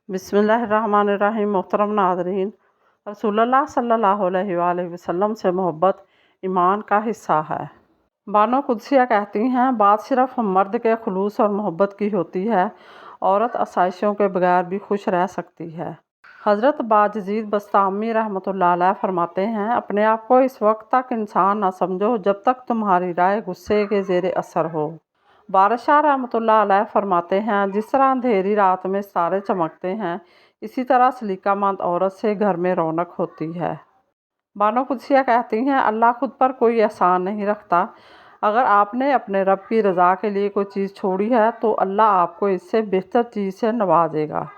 बिस्मिल्लाहिर्रहमानिर्रहीम। मोहतरम नाज़रीन, रसूलुल्लाह सल्लल्लाहु अलैहि वसल्लम से मोहब्बत ईमान का हिस्सा है। बानो कुद्सिया कहती हैं, बात सिर्फ़ मर्द के खुलूस और मोहब्बत की होती है, औरत आसाइशों के बगैर भी खुश रह सकती है। हज़रत बायज़ीद बस्तामी रहमतुल्लाह अलैह फरमाते हैं, अपने आप को इस वक्त तक इंसान न समझो जब तक तुम्हारी राय गुस्से के ज़ेर असर हो। बादशाह रहमतुल्लाह अलैह फरमाते हैं, जिस तरह अंधेरी रात में सितारे चमकते हैं, इसी तरह सलीकामंद औरत से घर में रौनक होती है। बानो कुद्सिया कहती हैं, अल्लाह खुद पर कोई एहसान नहीं रखता। अगर आपने अपने रब की रज़ा के लिए कोई चीज़ छोड़ी है तो अल्लाह आपको इससे बेहतर चीज़ से नवाजेगा।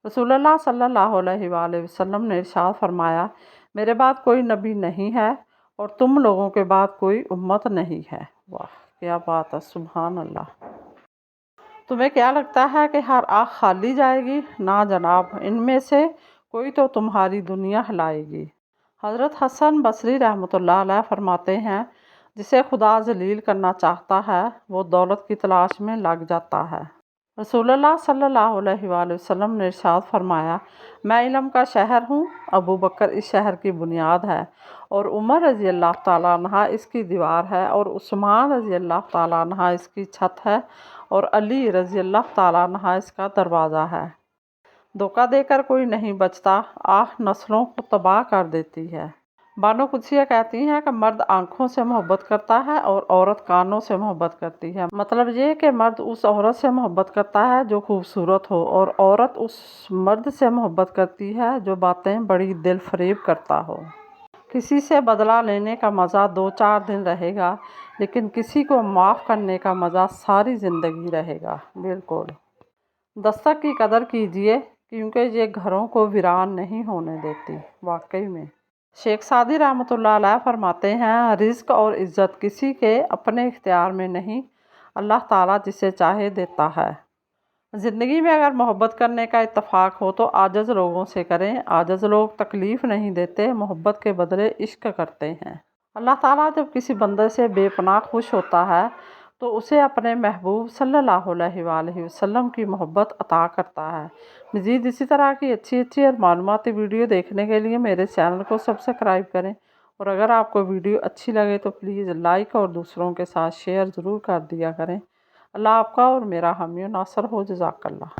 रसूलुल्लाह सल्लल्लाहु अलैहि वसल्लम ने इरशाद फरमाया, मेरे बाद कोई नबी नहीं है और तुम लोगों के बाद कोई उम्मत नहीं है। वाह, क्या बात है, सुभान अल्लाह। तुम्हें क्या लगता है कि हर आँख खाली जाएगी? ना जनाब, इनमें से कोई तो तुम्हारी दुनिया हिलाएगी। हज़रत हसन बसरी रहमतुल्लाह अलैह फरमाते हैं, जिसे खुदा जलील करना चाहता है वो दौलत की तलाश में लग जाता है। रसूलुल्लाह सल्लल्लाहु अलैहि वसल्लम ने इरशाद फरमाया, मैं इल्म का शहर हूँ। अबू बकर इस शहर की बुनियाद है और उमर रज़ी अल्लाह ताला अन्हा इसकी दीवार है और उस्मान रज़ी अल्लाह ताला अन्हा इसकी छत है और अली रज़ी अल्लाह ताला अन्हा इसका दरवाज़ा है। धोखा देकर कोई नहीं बचता, आह नस्लों को तबाह कर देती है। बानो कुद्सिया कहती हैं कि मर्द आँखों से मोहब्बत करता है और औरत कानों से मोहब्बत करती है। मतलब ये कि मर्द उस औरत से मोहब्बत करता है जो खूबसूरत हो और औरत उस मर्द से मोहब्बत करती है जो बातें बड़ी दिल फरेब करता हो। किसी से बदला लेने का मज़ा 2-4 दिन रहेगा, लेकिन किसी को माफ़ करने का मज़ा सारी ज़िंदगी रहेगा। बिल्कुल। दस्तक की कदर कीजिए, क्योंकि ये घरों को वीरान नहीं होने देती। वाकई में। शेख सादी रहमतुल्लाह अलैह फरमाते हैं, रिज़्क और इज़्ज़त किसी के अपने इख्तियार में नहीं, अल्लाह ताला जिसे चाहे देता है। ज़िंदगी में अगर मोहब्बत करने का इत्तफ़ाक़ हो तो आजिज़ लोगों से करें। आजिज़ लोग तकलीफ़ नहीं देते, मोहब्बत के बदले इश्क करते हैं। अल्लाह ताला जब किसी बंदे से बेपनाह खुश होता है तो उसे अपने महबूब सल्लल्लाहु अलैहि वसल्लम की मोहब्बत अता करता है। मज़ीद इसी तरह की अच्छी और मालूमाती वीडियो देखने के लिए मेरे चैनल को सब्सक्राइब करें और अगर आपको वीडियो अच्छी लगे तो प्लीज़ लाइक और दूसरों के साथ शेयर ज़रूर कर दिया करें। अल्लाह आपका और मेरा हामी नासर हो। जज़ाकल्लाह।